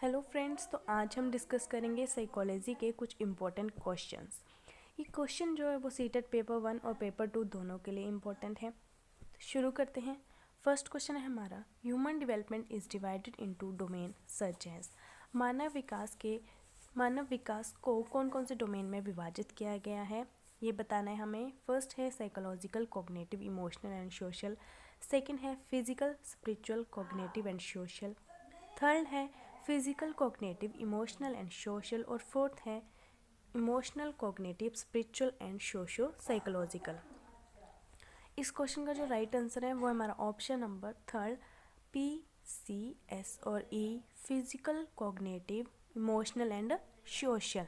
Hello friends, तो आज हम डिस्कस करेंगे साइकोलॉजी के कुछ इम्पोर्टेंट क्वेश्चंस। ये क्वेश्चन जो है वो सीटेट पेपर 1 और पेपर 2 दोनों के लिए इम्पोर्टेंट है। तो शुरू करते हैं। फर्स्ट क्वेश्चन है हमारा, human development is divided into domain such as. मानव विकास को कौन कौन से डोमेन में विभाजित किया गया है, ये बताना है हमें। फर्स्ट है psychological, cognitive, emotional and social. Second है physical, spiritual, cognitive and social. Third है physical, cognitive, emotional and social. और फोर्थ है emotional, cognitive, spiritual and socio psychological. इस क्वेश्चन का जो राइट आंसर है वो हमारा ऑप्शन नंबर थर्ड, PCS और E, physical, cognitive, emotional and social.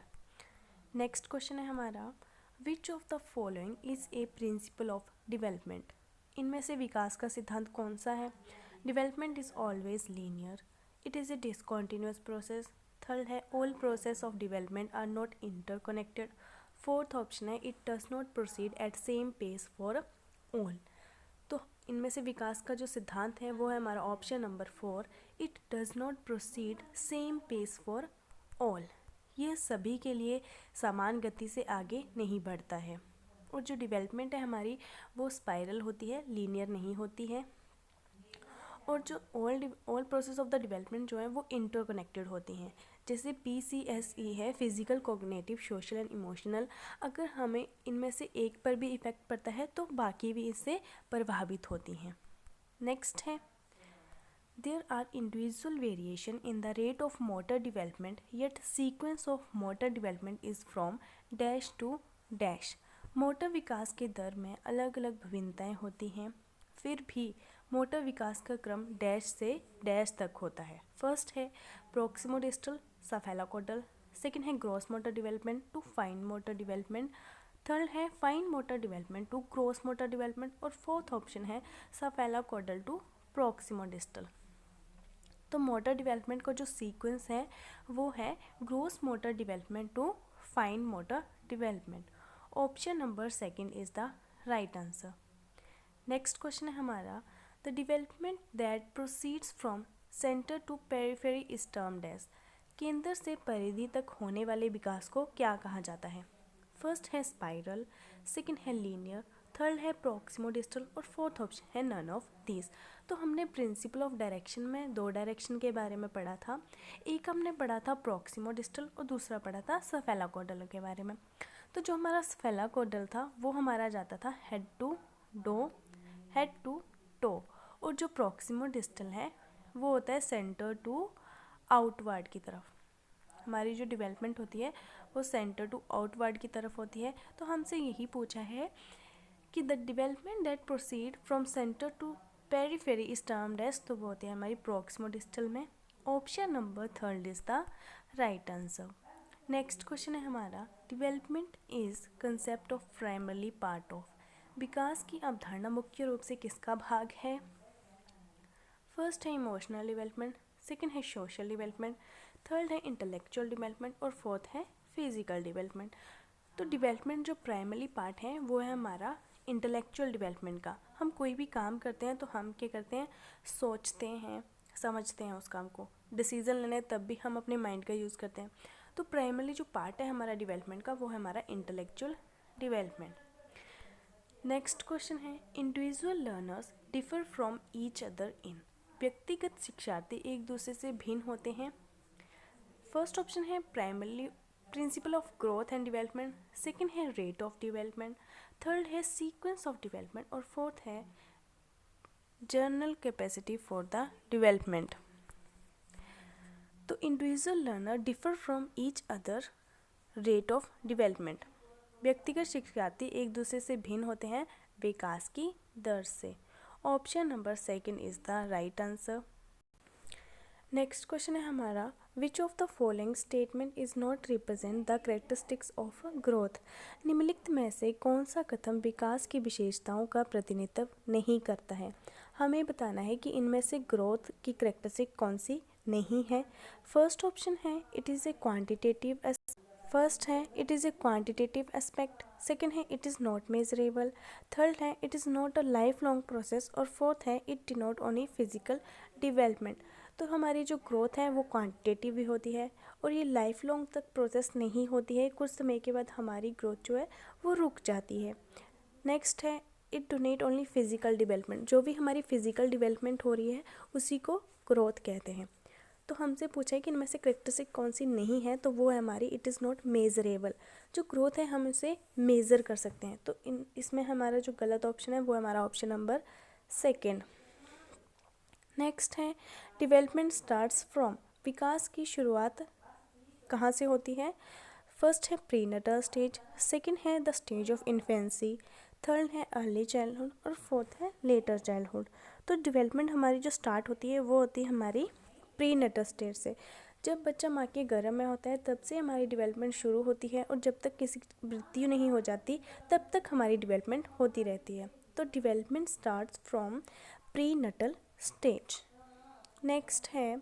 Next question है हमारा, which of the following is a principle of development. इनमें से विकास का सिद्धांत कौन सा है। Development is always linear, it is a discontinuous process. Third है all process of development are not interconnected. Fourth option है it does not proceed at same pace for all. तो इनमें से विकास का जो सिद्धांत है वो है हमारा option number 4, it does not proceed same pace for all. ये सभी के लिए समान गति से आगे नहीं बढ़ता है। और जो डेवलपमेंट है हमारी वो स्पाइरल होती है, लीनियर नहीं होती है। और जो all process of the development जो है वो इंटरकनेक्टेड होती हैं। जैसे PCSE है, physical, cognitive, social and emotional. अगर हमें इनमें से एक पर भी इफेक्ट पड़ता है तो बाकी भी इससे प्रभावित होती हैं। नेक्स्ट है, there are individual variation in the rate of motor development, yet sequence of motor development is from dash to dash. Motor विकास के दर में अलग अलग भिन्नताएं होती हैं, फिर भी मोटर विकास का क्रम डैश से डैश तक होता है। फर्स्ट है प्रोक्सिमोडिस्टल, सेफेलोकॉर्डल। सेकेंड है gross motor development to fine motor development. Third है fine motor development to gross motor development. और फोर्थ ऑप्शन है सेफेलोकॉर्डल टू प्रोक्सिमोडिस्टल। तो मोटर डेवलपमेंट का जो सीक्वेंस है वो है gross motor development to fine motor development. Option number second is the right answer. Next question है हमारा, the development that proceeds from centre to periphery is termed as. केंद्र से परिधि तक होने वाले विकास को क्या कहा जाता है। फर्स्ट है स्पाइरल, सेकंड है लीनियर, थर्ड है प्रोक्सिमोडिस्टल और फोर्थ ऑप्शन है नन ऑफ दिस। तो हमने प्रिंसिपल ऑफ डायरेक्शन में दो डायरेक्शन के बारे में पढ़ा था। एक हमने पढ़ा था प्रोक्सिमोडिस्टल और दूसरा पढ़ा था सेफेलोकॉर्डल के बारे में। तो जो हमारा सेफेलोकॉर्डल था वो हमारा जाता था head to toe, head to toe. और जो प्रोक्सिमोडिस्टल है वो होता है सेंटर टू आउटवर्ड की तरफ। हमारी जो डेवलपमेंट होती है वो सेंटर टू आउटवर्ड की तरफ होती है। तो हमसे यही पूछा है कि the development that proceed from centre to periphery is termed as, तो वो होती है हमारी प्रोक्सिमोडिस्टल में। Option number third is the right answer. Next question है हमारा, development is concept of primarily part of. विकास की अवधारणा मुख्य रूप से किसका भाग है। फर्स्ट है इमोशनल डेवलपमेंट, सेकंड है सोशल डेवलपमेंट, थर्ड है इंटेलेक्चुअल डेवलपमेंट और फोर्थ है फिजिकल डेवलपमेंट। तो डेवलपमेंट जो प्राइमरी पार्ट है वो है हमारा इंटेलेक्चुअल डेवलपमेंट का। हम कोई भी काम करते हैं तो हम क्या करते हैं, सोचते हैं, समझते हैं उस काम को, डिसीजन लेने तब भी हम अपने माइंड का यूज़ करते हैं। तो प्राइमरी जो पार्ट है हमारा डेवलपमेंट का वो है हमारा इंटेलेक्चुअल डेवलपमेंट। नेक्स्ट क्वेश्चन है, individual learners differ from each other in. व्यक्तिगत शिक्षार्थी एक दूसरे से भिन्न होते हैं। फर्स्ट ऑप्शन है primarily principle of growth and development, second है रेट ऑफ डेवलपमेंट, थर्ड है सीक्वेंस ऑफ डेवलपमेंट और फोर्थ है general capacity for the development. तो individual learner differ from each other rate of development. व्यक्तिगत शिक्षार्थी एक दूसरे से भिन्न होते हैं विकास की दर से। Option number second is the right answer. Next question है हमारा, which of the following statement is not represent the characteristics of growth. निम्नलिखित में से कौन सा कथन विकास की विशेषताओं का प्रतिनिधित्व नहीं करता है। हमें बताना है कि इनमें से ग्रोथ की कैरेक्टरिस्टिक कौन सी नहीं है। फर्स्ट ऑप्शन है it is a quantitative, first है it is a quantitative aspect, second है it is not measurable, third है it is not a lifelong process और फोर्थ है it denote only physical development. तो हमारी जो growth है वो क्वांटिटेटिव भी होती है और ये लाइफ लॉन्ग तक प्रोसेस नहीं होती है, कुछ समय के बाद हमारी ग्रोथ जो है वो रुक जाती है। नेक्स्ट है it donate only physical development, जो भी हमारी फिजिकल डेवलपमेंट हो रही है उसी को ग्रोथ कहते हैं। तो हमसे पूछा है कि इनमें से करेक्टरिस्टिक कौन सी नहीं है, तो वो है हमारी इट इज़ नॉट मेजरेबल। जो ग्रोथ है हम इसे मेज़र कर सकते हैं, तो इसमें हमारा जो गलत ऑप्शन है वो है हमारा ऑप्शन नंबर सेकेंड। नेक्स्ट है डेवलपमेंट स्टार्ट्स फ्रॉम, विकास की शुरुआत कहाँ से होती है। फर्स्ट है प्रीनेटल स्टेज, सेकंड है the stage of infancy, third है अर्ली चाइल्डहुड और फोर्थ है लेटर चाइल्डहुड। तो डेवलपमेंट हमारी जो स्टार्ट होती है वो होती है हमारी प्रीनेटल स्टेज से। जब बच्चा माँ के गर्भ में होता है तब से हमारी डेवलपमेंट शुरू होती है और जब तक किसी की मृत्यु नहीं हो जाती तब तक हमारी डेवलपमेंट होती रहती है। तो development starts from prenatal stage. Next है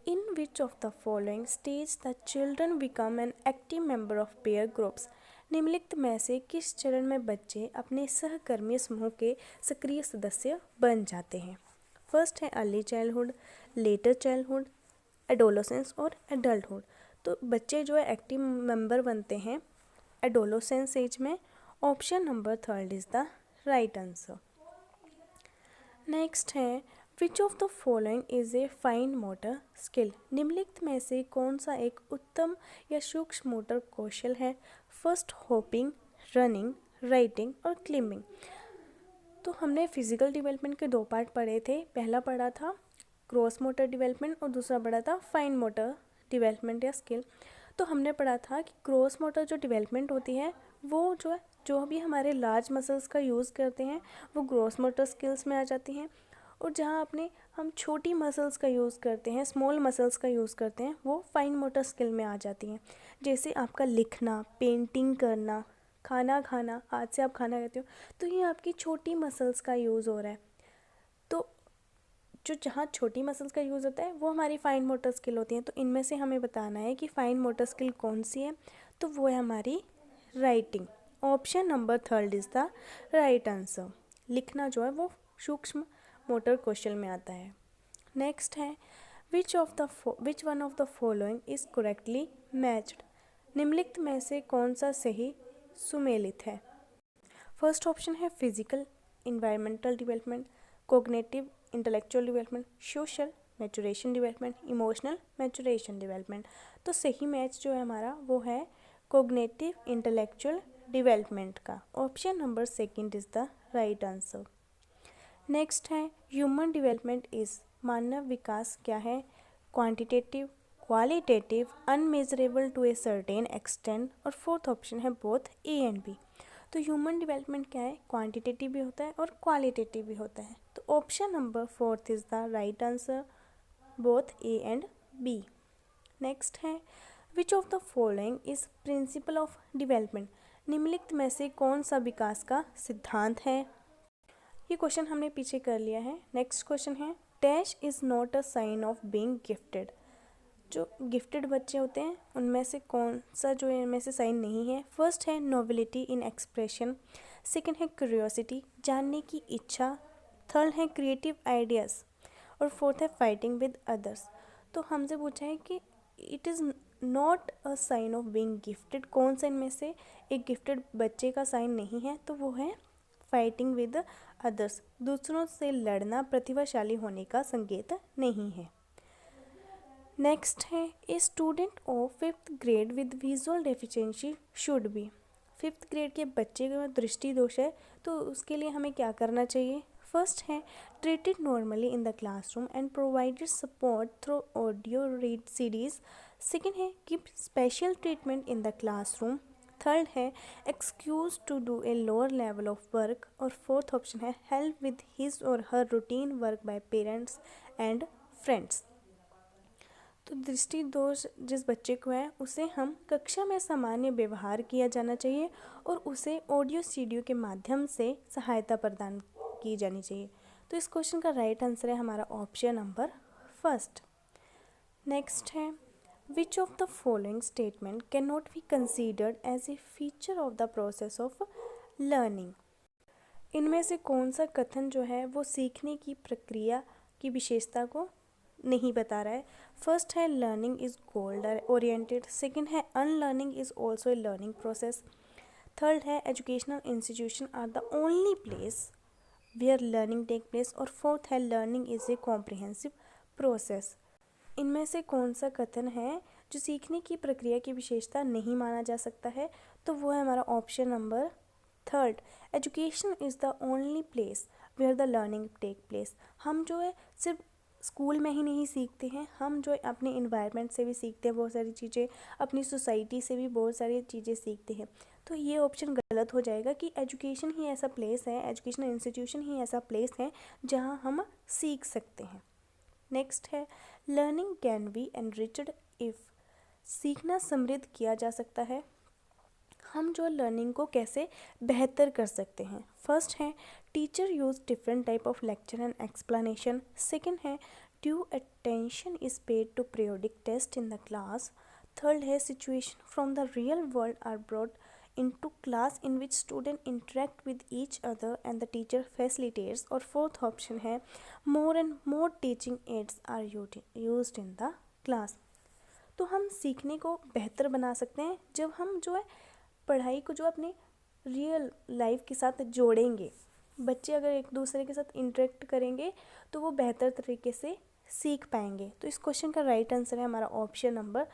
in which of the following stage the children become an active member of peer groups, निम्नलिखित में से किस चरण में बच्चे अपने सहकर्मी समूह के सक्रिय सदस्य बन जाते हैं। फर्स्ट है early childhood, later childhood, adolescence और एडल्टहुड। तो बच्चे जो है एक्टिव मेंबर बनते हैं एडोलोसेंस एज में। Option number third is the right answer. Next है which of the following is a fine motor skill, निम्नलिखित में से कौन सा एक उत्तम या सूक्ष्म मोटर कौशल है। फर्स्ट हॉपिंग, रनिंग, राइटिंग और क्लिम्बिंग। तो हमने फिजिकल डेवलपमेंट के दो पार्ट पढ़े थे, पहला पढ़ा था ग्रॉस मोटर डेवलपमेंट और दूसरा पढ़ा था फाइन मोटर डेवलपमेंट या स्किल। तो हमने पढ़ा था कि ग्रॉस मोटर जो डेवलपमेंट होती है वो जो भी हमारे लार्ज मसल्स का यूज़ करते हैं वो ग्रॉस मोटर स्किल्स में आ जाती हैं, और जहाँ अपने हम छोटी मसल्स का यूज़ करते हैं, स्मॉल मसल्स का यूज़ करते हैं, वो फाइन मोटर स्किल में आ जाती हैं। जैसे आपका लिखना, पेंटिंग करना, खाना खाना, हाथ से आप खाना खाते हो, तो ये आपकी छोटी मसल्स का यूज़ हो रहा है। तो जो जहाँ छोटी मसल्स का यूज़ होता है वो हमारी फाइन मोटर स्किल होती हैं। तो इनमें से हमें बताना है कि फाइन मोटर स्किल कौन सी है, तो वो है हमारी writing. Option number third is the right answer. लिखना जो है वो सूक्ष्म मोटर कौशल में आता है। नेक्स्ट है which one of the following is correctly matched, निम्नलिखित में से कौन सा सही सुमेलित है। फर्स्ट ऑप्शन है physical environmental development, cognitive intellectual development, social maturation development, emotional maturation development. तो सही मैच जो है हमारा वो है कोग्निटिव इंटेलेक्चुअल डेवलपमेंट का। Option number second is the right answer. Next है ह्यूमन डेवलपमेंट इज़, मानव विकास क्या है। Quantitative, qualitative, unmeasurable to a certain extent, और फोर्थ ऑप्शन है बोथ ए एंड बी। तो ह्यूमन डेवलपमेंट क्या है, क्वांटिटेटिव भी होता है और क्वालिटेटिव भी होता है। तो option number fourth is the right answer, both A and B. Next है which of the following is principle of development, निम्नलिखित में से कौन सा विकास का सिद्धांत है। ये क्वेश्चन हमने पीछे कर लिया है। नेक्स्ट क्वेश्चन है dash is not a sign of being gifted, जो गिफ्टेड बच्चे होते हैं उनमें से कौन सा जो इनमें से साइन नहीं है। फर्स्ट है नोबिलिटी इन एक्सप्रेशन, सेकंड है क्यूरियोसिटी, जानने की इच्छा, थर्ड है क्रिएटिव आइडियाज़, और फोर्थ है फाइटिंग विद अदर्स। तो हमसे पूछा है कि it is not a sign of being gifted, कौन सा इनमें से एक गिफ्टेड बच्चे का साइन नहीं है, तो वो है फाइटिंग विद अदर्स, दूसरों से लड़ना प्रतिभाशाली होने का संकेत नहीं है। नेक्स्ट है a student of 5th grade with visual deficiency should be, 5th grade के बच्चे में दृष्टि दोष है तो उसके लिए हमें क्या करना चाहिए। फर्स्ट है treated normally in the classroom and provided support through audio read series, second है give special treatment in the classroom, third है excuse to do a lower level of work, और फोर्थ ऑप्शन है help with his or her routine work by parents and friends. तो दृष्टि दोष जिस बच्चे को है उसे हम कक्षा में सामान्य व्यवहार किया जाना चाहिए और उसे ऑडियो सीडियो के माध्यम से सहायता प्रदान की जानी चाहिए। तो इस क्वेश्चन का राइट आंसर है हमारा ऑप्शन नंबर फर्स्ट। नेक्स्ट है which of the following statement can not be considered as a feature of the process of learning, इनमें से कौन सा कथन जो है वो सीखने की प्रक्रिया की विशेषता को नहीं बता रहा है। फर्स्ट है learning is goal oriented, second है unlearning is also a learning process, third है educational institution are the only place where learning take place, और फोर्थ है learning is a comprehensive process. इनमें से कौन सा कथन है जो सीखने की प्रक्रिया की विशेषता नहीं माना जा सकता है? तो वो है हमारा option number third, education is the only place where the learning take place. हम जो है सिर्फ स्कूल में ही नहीं सीखते हैं, हम जो है अपने इन्वायरमेंट से भी सीखते हैं बहुत सारी चीज़ें, अपनी सोसाइटी से भी बहुत सारी चीज़ें सीखते हैं। तो ये ऑप्शन गलत हो जाएगा कि एजुकेशन ही ऐसा प्लेस है, एजुकेशनल इंस्टीट्यूशन ही ऐसा प्लेस है जहाँ हम सीख सकते हैं। नेक्स्ट है learning can be enriched if, सीखना समृद्ध किया जा सकता है। हम जो लर्निंग को कैसे बेहतर कर सकते हैं? फर्स्ट है teacher use different type of lecture and explanation, second है due attention is paid to periodic test in the class, third है situation from the real world are brought into class in which student interact with each other and the teacher facilitates, और fourth option है more and more teaching aids are used in the class। तो हम सीखने को बेहतर बना सकते हैं जब हम जो है पढ़ाई को जो अपने रियल लाइफ के साथ जोड़ेंगे। बच्चे अगर एक दूसरे के साथ इंटरेक्ट करेंगे तो वो बेहतर तरीके से सीख पाएंगे। तो इस क्वेश्चन का राइट आंसर है हमारा option number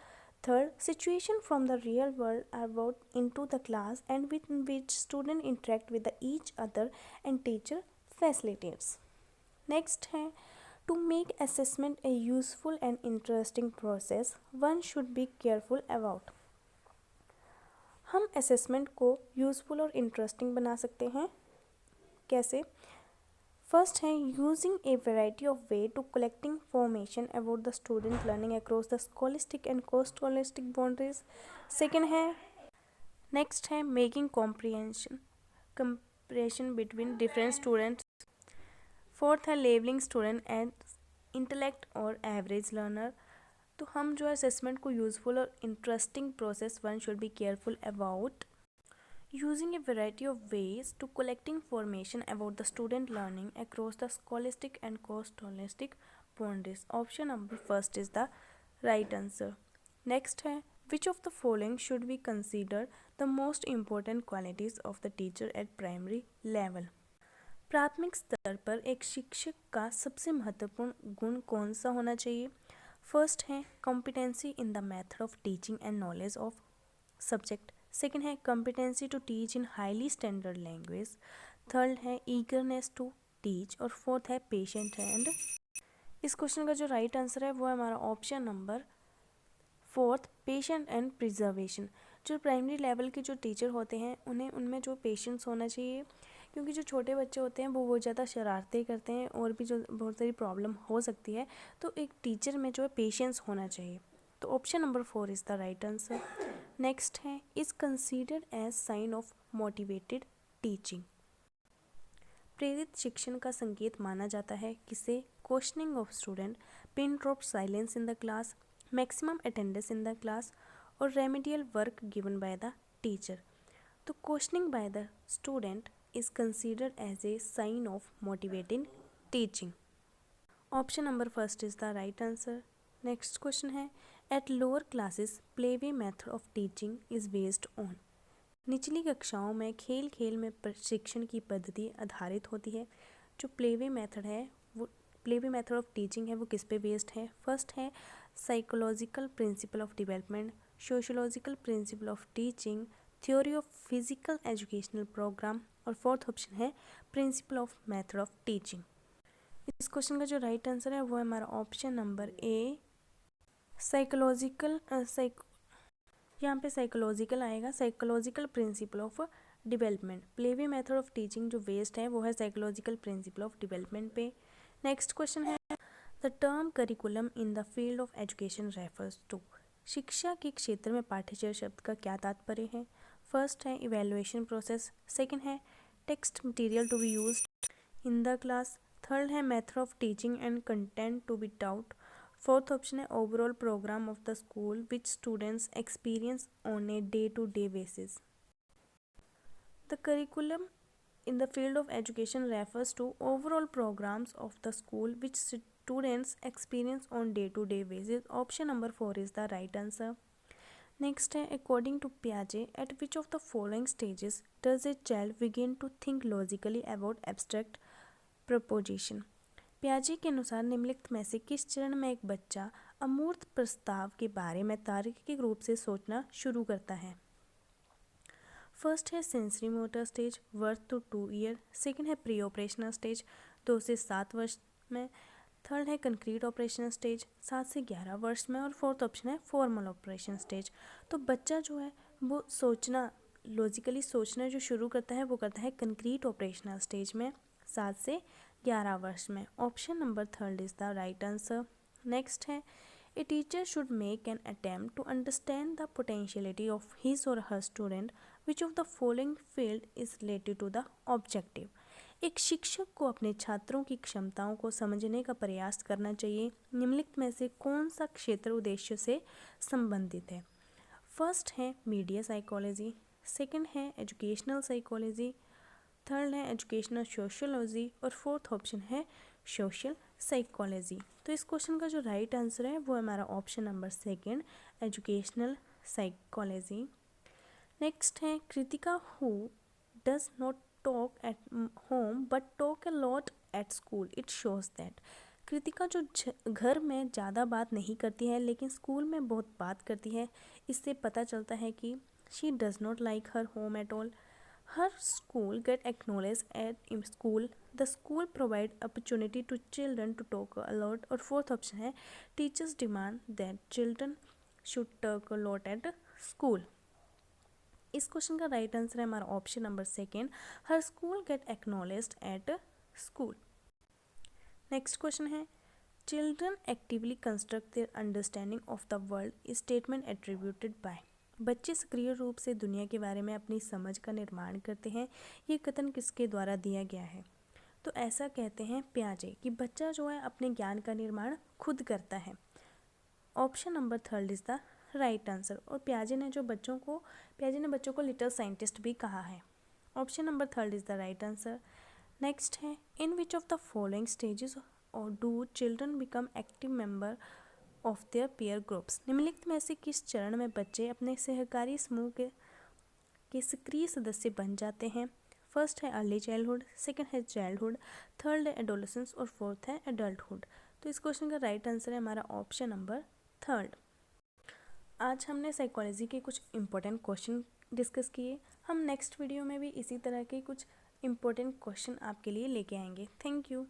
third, situation from the real world are brought into the class and with which student interact with each other and teacher facilitates। Next है to make assessment a useful and interesting process one should be careful about. हम assessment को useful और interesting बना सकते हैं। कैसे? First है using a variety of way to collecting information about the student learning across the scholastic and co-scholastic boundaries, second है next है making comparison between different students, fourth है labelling student as intellect or average learner. तो हम जो है assessment को useful और interesting process one should be careful about using a variety of ways to collecting information about the student learning across the scholastic and co-scholastic boundaries। Option number first is the right answer। Next है which of the following should be considered the most important qualities of the teacher at primary level। प्राथमिक स्तर पर एक शिक्षक का सबसे महत्वपूर्ण गुण कौन सा होना चाहिए? फर्स्ट है competency in the method of teaching and knowledge of subject, second है competency to teach in highly standard language, third है ईगरनेस टू टीच, और फोर्थ है पेशेंट एंड। इस क्वेश्चन का जो राइट आंसर है वो है हमारा option number fourth, patient and preservation. जो प्राइमरी लेवल के जो टीचर होते हैं उन्हें उनमें जो पेशेंस होना चाहिए, क्योंकि जो छोटे बच्चे होते हैं वो बहुत ज़्यादा शरारतें करते हैं और भी जो बहुत सारी प्रॉब्लम हो सकती है, तो एक टीचर में जो है पेशेंस होना चाहिए। तो option number four is the right answer. Next है is considered as sign of motivated teaching. प्रेरित शिक्षण का संकेत माना जाता है किसे? Questioning of student, pin drop silence in the class, maximum attendance in the class, और remedial work given by the teacher. तो questioning by the student is considered as a sign of motivating teaching. Option number first is the right answer. Next question है at lower classes playway method of teaching is based on. निचली कक्षाओं में खेल खेल में प्रशिक्षण की पद्धति आधारित होती है। जो प्लेवे मेथड है वो प्लेवे मेथड ऑफ टीचिंग है वो किस पे बेस्ड है? फर्स्ट है psychological principle of development, sociological principle of teaching, theory of physical educational program, और फोर्थ ऑप्शन है principle of method of teaching. इस क्वेश्चन का जो राइट आंसर है वो है हमारा ऑप्शन नंबर ए साइकोलॉजिकल यहाँ पे साइकोलॉजिकल आएगा, psychological principle of development. Playway method of teaching जो बेस्ड है वो है साइकोलॉजिकल प्रिंसिपल ऑफ डेवलपमेंट पे। नेक्स्ट क्वेश्चन है the term curriculum in the field of education refers to. शिक्षा के क्षेत्र में पाठ्यचर्या शब्द का क्या तात्पर्य है? फर्स्ट है इवेल्युएशन प्रोसेस, सेकेंड है text material to be used in the class, third है method of teaching and content to be taught, fourth option है overall programme of the school which students experience on a day to day basis. The curriculum in the field of education refers to overall programs of the school which students experience on day-to-day basis. Option number 4 is the right answer. Next है according to Piaget, at which of the following stages does a child begin to think logically about abstract proposition? पियाजे के अनुसार निम्नलिखित में से किस चरण में एक बच्चा अमूर्त प्रस्ताव के बारे में तार्किक रूप से सोचना शुरू करता है? फर्स्ट है sensory motor stage, 1 to 2 year. Second है प्री ऑपरेशनल स्टेज, 2 से 7 वर्ष में। थर्ड है कंक्रीट ऑपरेशन स्टेज, 7 से 11 वर्ष में। और फोर्थ ऑप्शन है फॉर्मल ऑपरेशन स्टेज। तो बच्चा जो है वो सोचना, लॉजिकली सोचना जो शुरू करता है वो करता है कंक्रीट ऑपरेशनल स्टेज में, 7 से 11 वर्ष में। Option number 3 is the right answer. Next है a teacher should make an attempt to understand the potentiality of his or her student, which of the following field is related to the objective. एक शिक्षक को अपने छात्रों की क्षमताओं को समझने का प्रयास करना चाहिए। निम्नलिखित में से कौन सा क्षेत्र उद्देश्य से संबंधित है? फर्स्ट है मीडिया साइकोलॉजी, सेकंड है एजुकेशनल साइकोलॉजी, थर्ड है एजुकेशनल सोशियोलॉजी और फोर्थ ऑप्शन है सोशल साइकोलॉजी। तो इस क्वेश्चन का जो राइट आंसर है वो हमारा option number 2 educational psychology. Next है Kritika who does not talk at home but talk a lot at school, it shows that. Kritika जो घर में ज़्यादा बात नहीं करती है लेकिन स्कूल में बहुत बात करती है, इससे पता चलता है कि she does not like her home at all. Her school get acknowledge at in school, the school provide opportunity to children to talk a lot. और फोर्थ ऑप्शन है teachers demand that children should talk a lot at school. इस question का right answer है हमारा option number 2 her school get acknowledged at school. Next question है children actively construct their understanding of the world, statement attributed by. बच्चे सक्रिय रूप से दुनिया के बारे में अपनी समझ का निर्माण करते हैं, ये कथन किसके द्वारा दिया गया है? तो ऐसा कहते हैं पियाजे कि बच्चा जो है अपने ज्ञान का निर्माण खुद करता है। Option number 3 is the right answer. और पियाजे ने बच्चों को लिटिल साइंटिस्ट भी कहा है। Option number 3 is the right answer. Next है in which of the following stages और do children become active member of their peer groups. निम्नलिखित में से किस चरण में बच्चे अपने सहकारी समूह के सक्रिय सदस्य बन जाते हैं? फर्स्ट है अर्ली चाइल्डहुड, सेकंड है चाइल्डहुड, थर्ड है एडोलेसेंस और फोर्थ है एडल्टहुड। तो इस क्वेश्चन का राइट आंसर है हमारा ऑप्शन नंबर 3। आज हमने साइकोलॉजी के कुछ इंपॉर्टेंट क्वेश्चन डिस्कस किए। हम नेक्स्ट वीडियो में भी इसी तरह के कुछ इंपॉर्टेंट क्वेश्चन आपके लिए लेके आएंगे। Thank you.